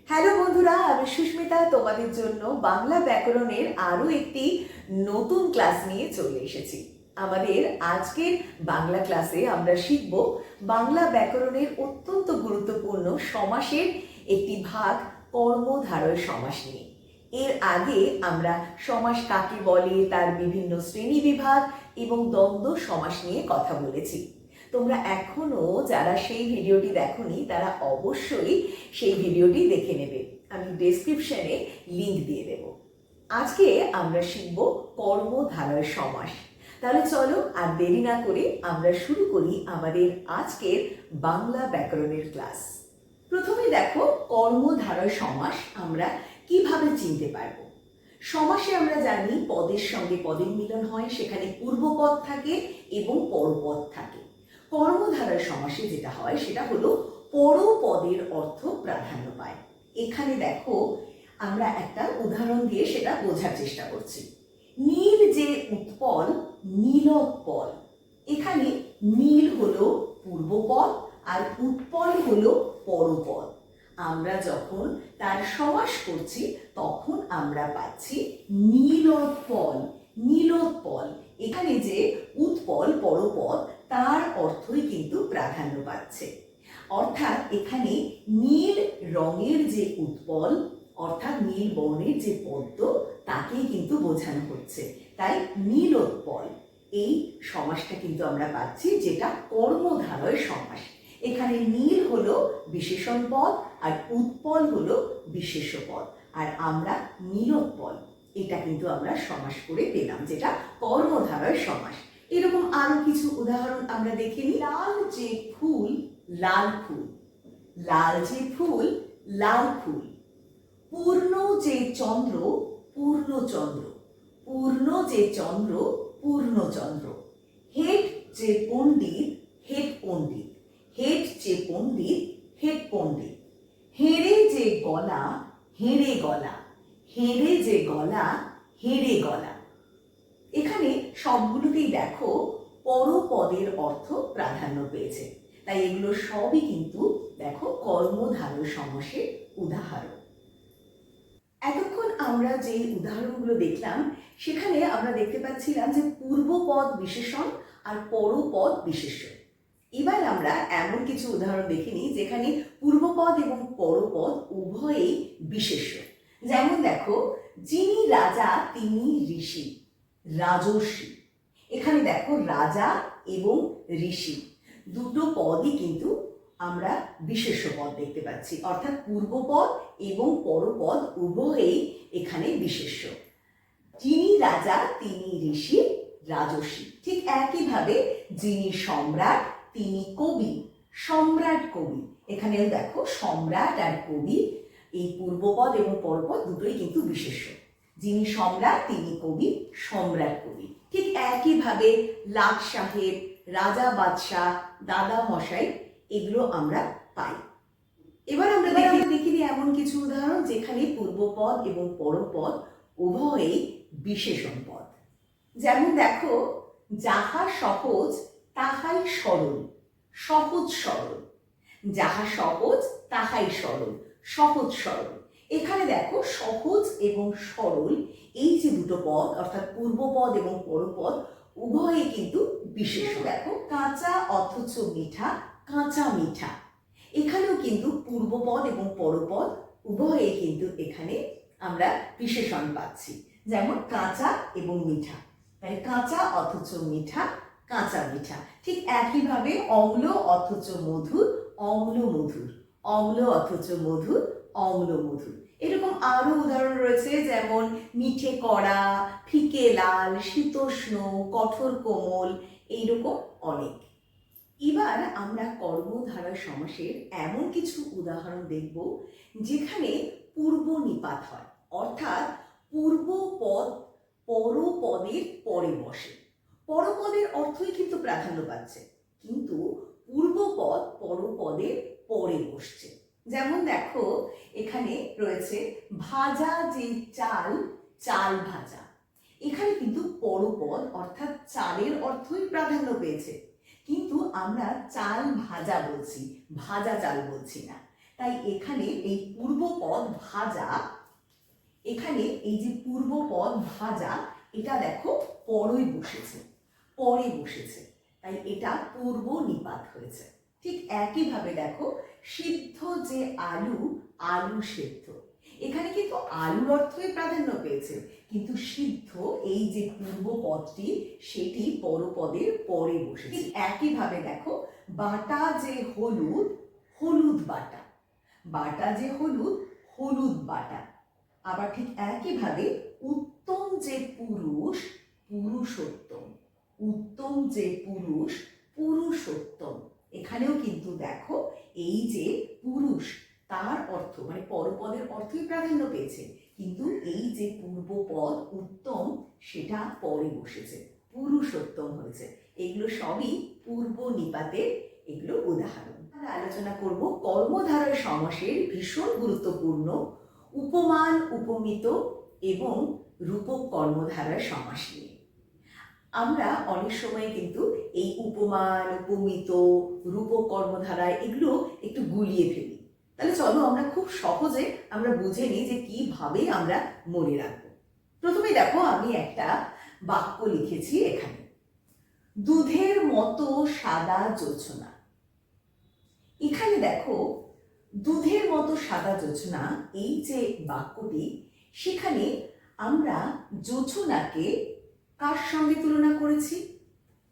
Hello বন্ধুরা, আমি সুস্মিতা তোমাদের জন্য বাংলা ব্যাকরণের আরও একটি নতুন ক্লাস নিয়ে চলে এসেছি। আমাদের আজকের বাংলা ক্লাসে আমরা শিখব বাংলা ব্যাকরণের অত্যন্ত গুরুত্বপূর্ণ সমাসের একটি ভাগ কর্মধারয় সমাস নিয়ে। এর আগে আমরা সমাস কাকে বলে, তার বিভিন্ন শ্রেণী বিভাগ এবং দ্বন্দ্ব সমাস নিয়ে কথা বলেছি। তোমরা এখনো যারা সেই ভিডিওটি দেখোনি তারা অবশ্যই সেই ভিডিওটি দেখে নেবে, আমি ডেসক্রিপশনে লিংক দিয়ে দেব। আজকে আমরা শিখব কর্মধারয় সমাস। তাহলে চলো আর দেরি না করে আমরা শুরু করি আমাদের আজকের বাংলা ব্যাকরণের ক্লাস। প্রথমে দেখো কর্মধারয় সমাস আমরা কিভাবে চিনতে পারবো। সমাসে আমরা জানি পদের সঙ্গে পদের মিলন হয়, সেখানে পূর্বপদ থাকে এবং পরপদ থাকে। কর্মধারয় সমাসে যেটা হয় সেটা হলো পরপদের অর্থ প্রাধান্য পায়। এখানে দেখো আমরা একটা উদাহরণ দিয়ে সেটা বোঝার চেষ্টা করছি। নীল যে উৎপল নীলোৎপল, এখানে নীল হলো পূর্বপদ আর উৎপল হলো পরপদ। আমরা যখন তার সমাস করছি তখন আমরা পাচ্ছি নীলোৎপল। নীলোৎপল এখানে যে উৎপল পরপদ তার অর্থই কিন্তু প্রাধান্য পাচ্ছে। অর্থাৎ এখানে নীল রঙের যে উৎপল অর্থাৎ নীল বর্ণের যে পদ্ম তাকেই কিন্তু বোঝানো হচ্ছে, তাই নীলোৎপল এই সমাসটা কিন্তু আমরা পাচ্ছি, যেটা কর্মধারয় সমাস। এখানে নীল হলো বিশেষণ পদ আর উৎপল হলো বিশেষ্য পদ, আর আমরা নীলোৎপল এটা কিন্তু আমরা সমাস করে পেলাম, যেটা কর্মধারয় সমাস। এরকম আরো কিছু উদাহরণ আমরা দেখে নিই। লাল যে ফুল লাল ফুল, লাল যে ফুল লাল ফুল। পূর্ণ যে চন্দ্র পূর্ণচন্দ্র, পূর্ণ যে চন্দ্র পূর্ণচন্দ্র। হেড যে পণ্ডিত হেড পণ্ডিত, হেড যে পণ্ডিত হেড পণ্ডিত। হেড়ে যে গলা হেড়ে গলা, হেড়ে যে গলা হেড়ে গলা। এখানে সবগুলোতেই দেখো পরপদের অর্থ প্রাধান্য পেয়েছে, তাই এগুলো সবই কিন্তু দেখো কর্মধারয় সমাসের উদাহরণ। এতক্ষণ আমরা যে উদাহরণগুলো দেখলাম সেখানে আমরা দেখতে পাচ্ছিলাম যে পূর্বপদ বিশেষণ আর পরপদ বিশেষ্য। এবার আমরা এমন কিছু উদাহরণ দেখে নিই যেখানে পূর্বপদ এবং পরপদ উভয়ই বিশেষ্য। যেমন দেখো, যিনি রাজা তিনি ঋষি রাজর্ষি। এখানে দেখো রাজা এবং ঋষি দুটো পদই কিন্তু আমরা বিশেষ্য পদ দেখতে পাচ্ছি, অর্থাৎ পূর্বপদ এবং পরপদ উভয়ই এখানে বিশেষ্য। যিনি রাজা তিনি ঋষি রাজর্ষি। ঠিক একইভাবে যিনি সম্রাট তিনি কবি সম্রাট কবি। এখানেও দেখো সম্রাট আর কবি এই পূর্বপদ এবং পরপদ দুটোই কিন্তু বিশেষ্য। যিনি সম্রাট তিনি কবি সম্রাট কবি। ঠিক একইভাবে লাট সাহেব রাজা বাদশাহ দাদা মশাই এগুলো আমরা পাই। এবার আমরা দেখি এমন কিছু উদাহরণ যেখানে পূর্বপদ এবং পরপদ উভয়ই বিশেষণ পদ। যেমন দেখো, যাহা সহজ তাহাই সরল সহজ সরল। যাহা সহজ তাহাই সরল সহজ সরল। এখানে দেখো সহজ এবং সরল এই যে দুটো পদ অর্থাৎ পূর্বপদ এবং পরপদ উভয়ই কিন্তু বিশেষণ। দেখো কাঁচা অথচ মিঠা কাঁচা মিঠা, এখানেও কিন্তু পূর্বপদ এবং পরপদ উভয়ই কিন্তু এখানে আমরা বিশেষণ পাচ্ছি, যেমন কাঁচা এবং মিঠা, তাই কাঁচা অথচ মিঠা কাঁচা মিঠা। ঠিক একইভাবে অম্ল অথচ মধুর অম্ল মধুর, অম্ল অথচ মধুর অম্ল মধুর। এরকম আরো উদাহরণ রয়েছে, যেমন মিঠে কড়া ফিকে লাল শীতোষ্ণ কঠোর কোমল, এইরকম অনেক। এবার আমরা কর্মধারয় সমাসের এমন কিছু উদাহরণ দেখব যেখানে পূর্ব নিপাত হয়, অর্থাৎ পূর্বপদ পরপদের পরে বসে। পরপদের অর্থই কিন্তু প্রাধান্য পাচ্ছে, কিন্তু পূর্বপদ পরপদের পরে বসছে। যেমন দেখো এখানে রয়েছে ভাজা যে চাল চাল ভাজা। এখানে কিন্তু পরপদ অর্থাৎ চালের অর্থই প্রাধান্য পেয়েছে, কিন্তু আমরা চাল ভাজা বলছি ভাজা চাল বলছি না, তাই এখানে এই পূর্বপদ ভাজা, এখানে এই যে পূর্বপদ ভাজা, এটা দেখো পরে বসেছে, পরে বসেছে, তাই এটা পূর্ব নিপাত হয়েছে। ঠিক একইভাবে দেখো সিদ্ধ যে আলু, আলু সেদ্ধ, এখানে কিন্তু আলুর অর্থই প্রাধান্য পেয়েছে, কিন্তু সিদ্ধ এই যে পূর্ব পদটি সেটি পরপদের পরে বসেছে। একইভাবে দেখো বাটা যে হলুদ, হলুদ বাটা, বাটা যে হলুদ, হলুদ বাটা। আবার ঠিক একইভাবে উত্তম যে পুরুষ, পুরুষোত্তম, উত্তম যে পুরুষ, পুরুষোত্তম। এখানেও কিন্তু দেখো এই যে পুরুষ তার অর্থ মানে পরপদের অর্থই প্রাধান্য পেয়েছে, কিন্তু এই যে পূর্বপদ উত্তম সেটা পরে বসেছে, পুরুষোত্তম হয়েছে। এগুলো সবই পূর্ব নিপাতের এগুলো উদাহরণ। আমরা আলোচনা করব কর্মধারয় সমাসের ভীষণ গুরুত্বপূর্ণ উপমান, উপমিত এবং রূপক কর্মধারয় সমাস নিয়ে। আমরা অনেক সময় কিন্তু এই উপমান, উপমিত, রূপক কর্মধারায় এগুলো একটু গুলিয়ে ফেলি। তাহলে চলো আমরা খুব সহজে আমরা বুঝে নিই যে কিভাবে আমরা মনে রাখবো। প্রথমে দেখো আমি একটা বাক্য লিখেছি এখানে, দুধের মতো সাদা জোছনা। এখানে দেখো দুধের মতো সাদা জোছনা এই যে বাক্যটি, সেখানে আমরা জোছনাকে কার সঙ্গে তুলনা করেছি?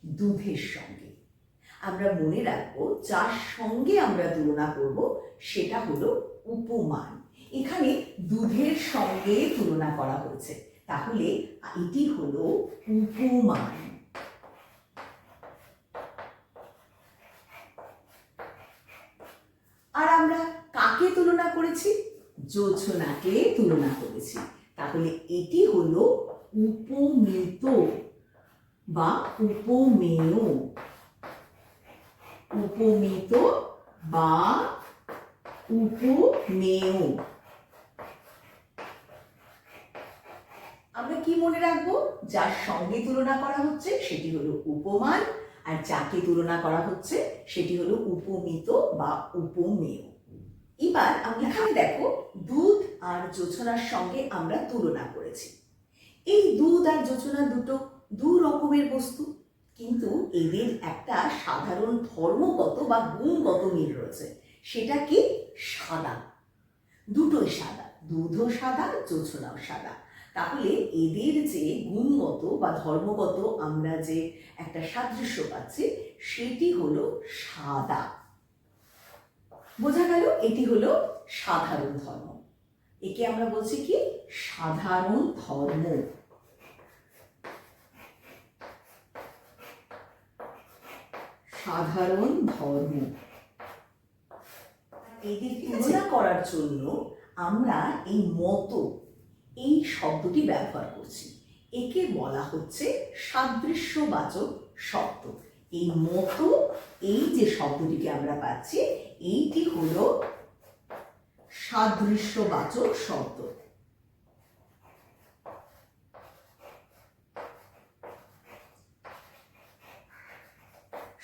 দুধের সঙ্গে। আমরা মনে রাখবো যার সঙ্গে আমরা তুলনা করব সেটা হলো উপমান। এখানে দুধের সঙ্গে তুলনা করা হয়েছে, তাহলে এটি হলো উপমান। আর আমরা কাকে তুলনা করেছি? জোছনাকে তুলনা করেছি, তাহলে এটি হলো উপমিত বা উপমেয়, উপমিত বা উপমেয়। আমরা কি মনে রাখবো? যার সঙ্গে তুলনা করা হচ্ছে সেটি হলো উপমান, আর যাকে তুলনা করা হচ্ছে সেটি হলো উপমিত বা উপমেয়। এবার আমরা এখানে দেখো দুধ আর জোছনার সঙ্গে আমরা তুলনা করেছি। এই দুধ আর জোছনা দুটো দু রকমের বস্তু, কিন্তু এদের একটা সাধারণ ধর্মগত বা গুণগত মিল রয়েছে, সেটা কি? সাদা, দুটোই সাদা, দুধও সাদা, জোছনাও সাদা। তাহলে এদের যে গুণগত বা ধর্মগত আমরা যে একটা সাদৃশ্য পাচ্ছি সেটি হলো সাদা। বোঝা গেল? এটি হলো সাধারণ ধর্ম। একে আমরা বলছি কি? সাধারণ ধর্ম। সাধারণ ধর্ম। এদের তুলনা করার জন্য আমরা এই মতো এই শব্দটি ব্যবহার করছি। একে বলা হচ্ছে সাদৃশ্যবাচক শব্দ। এই মতো এই যে শব্দটিকে আমরা পাচ্ছি এইটি হলো সাদৃশ্যবাচক শব্দ।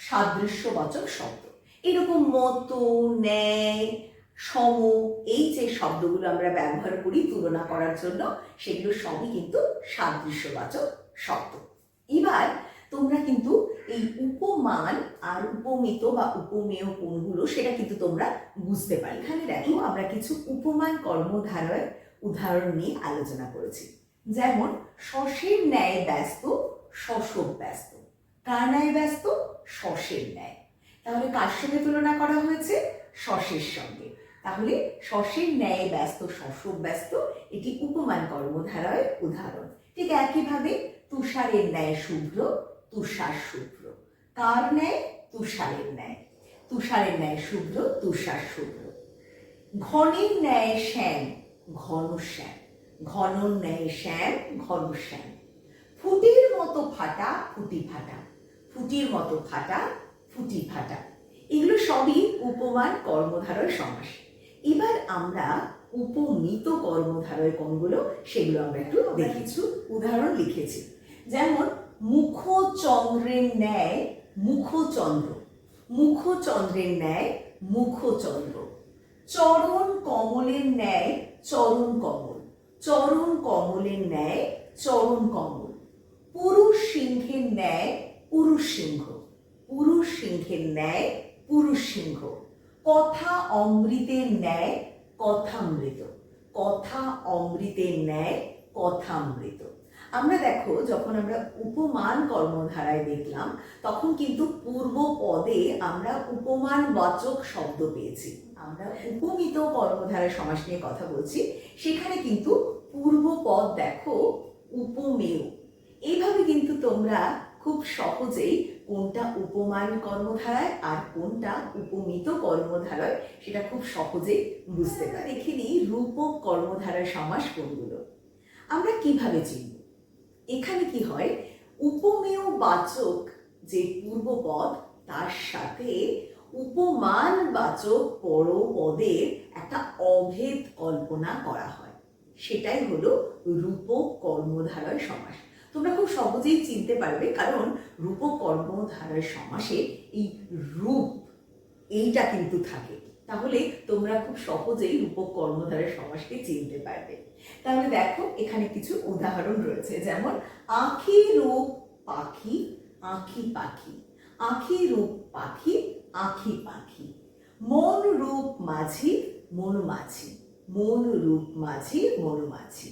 সাদৃশ্যবাচক শব্দ এরকম মতো, ন্যায়, সম, এই যে শব্দগুলো আমরা ব্যবহার করি তুলনা করার জন্য সেগুলো সবই কিন্তু সাদৃশ্যবাচক শব্দ। এবার তোমরা কিন্তু এই উপমান আর উপমিত বা উপমেয় কোনগুলো সেটা কিন্তু তোমরা বুঝতে পারো। এখানে দেখো আমরা কিছু উপমান কর্মধারয় উদাহরণ নিয়ে আলোচনা করেছি। যেমন শশের ন্যায় ব্যস্ত, শশব ব্যস্ত। কার ন্যায় ব্যস্ত? শশের ন্যায়। তাহলে কার সঙ্গে তুলনা করা হয়েছে? শশের সঙ্গে। তাহলে শশের ন্যায় ব্যস্ত, শশব ব্যস্ত, এটি উপমান কর্মধারয়ের উদাহরণ। ঠিক একইভাবে তুষারের ন্যায় শুভ্র, তুষার শুভ্র। কার ন্যায়? তুষারের ন্যায়। তুষারের ন্যায় শুভ্র, তুষার শুভ্র। ঘনের ন্যায় শ্যাম, ঘন শ্যাম। ঘনর ন্যায় শ্যাম, ঘন শ্যাম। ফুটির মতো ফাটা, ফুটি ফাটা। ফুটির মতো ফাটা, ফুটি ফাটা। এগুলো সবই উপমান কর্মধারয় সমাস। এবার আমরা উপমিত কর্মধারয় কোনগুলো সেগুলো আমরা একটু দেখেছি, উদাহরণ লিখেছি। যেমন মুখচন্দ্রের ন্যায় মুখচন্দ্র, মুখচন্দ্রের ন্যায় মুখচন্দ্র। চরণ কমলের ন্যায় চরণ কমল, চরণ কমলের ন্যায় চরণ কমল। পুরুষ সিংহের ন্যায় পুরুষ সিংহ, পুরুষ সিংহের ন্যায় পুরুষ সিংহ। কথা অমৃতের ন্যায় কথামৃত, কথা অমৃতের ন্যায় কথামৃত। আমরা দেখো যখন আমরা উপমান কর্মধারায় দেখলাম তখন কিন্তু পূর্ব পদে আমরা উপমান বাচক শব্দ পেয়েছি। আমরা উপমিত কর্মধারায় সমাস নিয়ে কথা বলছি, সেখানে কিন্তু পূর্ব পদ দেখো উপমেয়। এইভাবে কিন্তু তোমরা খুব সহজেই কোনটা উপমান কর্মধারায় আর কোনটা উপমিত কর্মধারায় সেটা খুব সহজেই বুঝতে পারি। দেখে নিই রূপক কর্মধারার সমাস কোনগুলো। আমরা কিভাবে চিনব? এখানে কি হয়, উপমেয় বাচক যে পূর্বপদ তার সাথে উপমান বাচক পরপদের একটা অভেদ কল্পনা করা হয়, সেটাই হলো রূপক কর্মধারয় সমাস। তোমরা খুব সহজেই চিনতে পারবে, কারণ রূপক কর্মধারয় সমাসে এই রূপ এইটা কিন্তু থাকে। তাহলে তোমরা খুব সহজেই রূপক কর্মধারয় সমাসকে চিনতে পারবে। তাহলে দেখো এখানে কিছু উদাহরণ রয়েছে, যেমন আঁখি রূপ পাখি, আঁখি পাখি, আঁখি রূপ পাখি, আঁখি পাখি। মন রূপ মাঝি, মন মাঝি, মন রূপ মাঝি, মন মাঝি।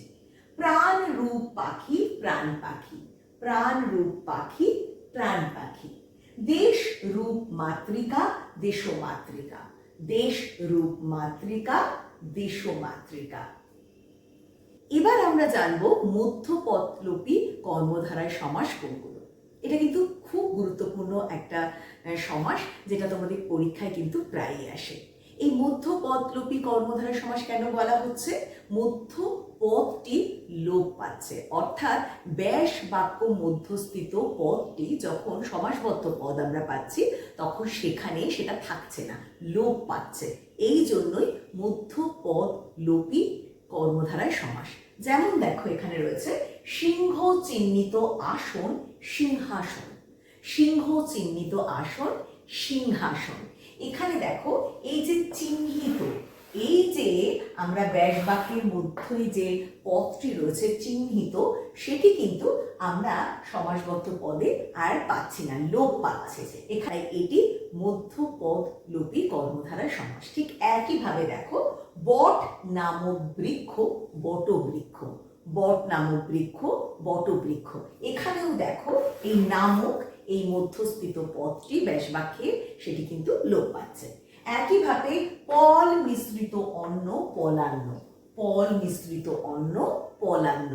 প্রাণ রূপ পাখি, প্রাণ পাখি, প্রাণ রূপ পাখি, প্রাণ পাখি। দেশ রূপ মাতৃকা, দেশ মাতৃকা, দেশ রূপ মাতৃকা, দেশ মাতৃকা। এবার আমরা জানবো মধ্যপদলোপী কর্মধারায় সমাস কোনগুলো। এটা কিন্তু খুব গুরুত্বপূর্ণ একটা সমাস, যেটা তোমাদের পরীক্ষায় কিন্তু প্রায়ই আসে। এই মধ্যপদলোপী কর্মধারায় সমাস কেন বলা হচ্ছে? মধ্য পদটি লোপ পাচ্ছে, অর্থাৎ ব্যাস বাক্য মধ্যস্থিত পদটি যখন সমাসবদ্ধ পদ আমরা পাচ্ছি তখন সেখানে সেটা থাকছে না, লোপ পাচ্ছে। এই জন্যই মধ্যপদ লোপী কর্মধারায় সমাস। যেমন দেখো এখানে রয়েছে সিংহ চিহ্নিত আসন সিংহাসন, সিংহ চিহ্নিত আসন সিংহাসন। এখানে দেখো এই যে চিহ্নিত, এই যে আমরা ব্যাস বাক্যের মধ্যে যে পদটি রয়েছে চিহ্নিত, সেটি কিন্তু আমরা সমাসবদ্ধ পদে আর পাচ্ছি না, লোপ পাচ্ছে। এখানে এটি মধ্যপদ লোপী কর্মধারায় সমাস। ঠিক একইভাবে দেখো বট নামক বৃক্ষ বটবৃক্ষ, বট নামক বৃক্ষ বটবৃক্ষ। এখানেও দেখো এই নামক এই মধ্যস্থিত পদটি ব্যাস বাক্যে সেটি কিন্তু লোপ পাচ্ছে। একইভাবে পল মিশ্রিত অন্ন পলান্ন, পল মিশ্রিত অন্ন পলান্ন।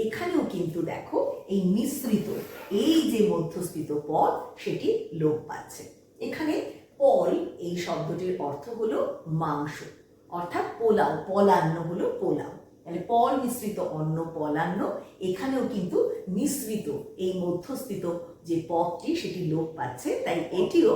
এখানেও কিন্তু দেখো এই মিশ্রিত এই যে মধ্যস্থিত পদ সেটি লোপ পাচ্ছে। এখানে পল এই শব্দটির অর্থ হলো মাংস, অর্থাৎ পোলাও, পলান্ন হলো পোলাও। তাহলে পল মিশ্রিত অন্ন পলান্ন, এখানেও কিন্তু মিশ্রিত এই মধ্যস্থিত যে পদটি সেটি লোপ পাচ্ছে, তাই এটিও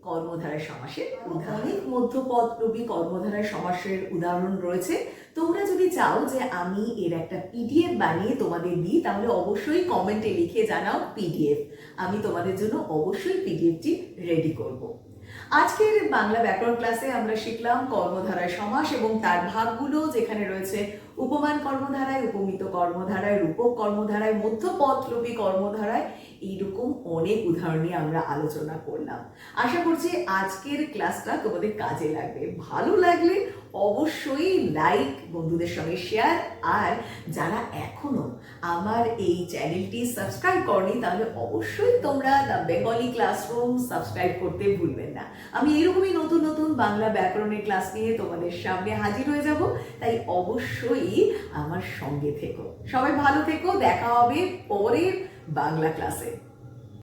কর্মধারায় সমাসের উদাহরণ। অনেক মধ্যপদলোপী কর্মধারায় সমাসের উদাহরণ রয়েছে। তোমরা যদি চাও যে আমি এর একটা পিডিএফ বানিয়ে তোমাদের দিই, তাহলে অবশ্যই কমেন্টে লিখে জানাও পিডিএফ। আমি তোমাদের জন্য অবশ্যই পিডিএফটি রেডি করব। আজকের বাংলা ব্যাকরণ ক্লাসে আমরা শিখলাম কর্মধারায় সমাস এবং তার ভাগগুলো, যেখানে রয়েছে উপমান কর্মধারায়, উপমিত কর্মধারায়, রূপক কর্মধারায়, মধ্যপদলোপী কর্মধারায়। এইরকম অনেক উদাহরণ নিয়ে আমরা আলোচনা করলাম। আশা করছি আজকের ক্লাসটা তোমাদের কাজে লাগবে। ভালো লাগলে অবশ্যই লাইক, বন্ধুদের সঙ্গে শেয়ার, আর যারা এখনো আমার এই চ্যানেলটি সাবস্ক্রাইব করনি তাহলে অবশ্যই তোমরা দ্য বেঙ্গলি ক্লাসরুম সাবস্ক্রাইব করতে ভুলবেন না। আমি এরকমই নতুন নতুন বাংলা ব্যাকরণের ক্লাস নিয়ে তোমাদের সামনে হাজির হয়ে যাব, তাই অবশ্যই আমার সঙ্গে থেকো। সবাই ভালো থেকো, দেখা হবে পরের বাংলা ক্লাসে।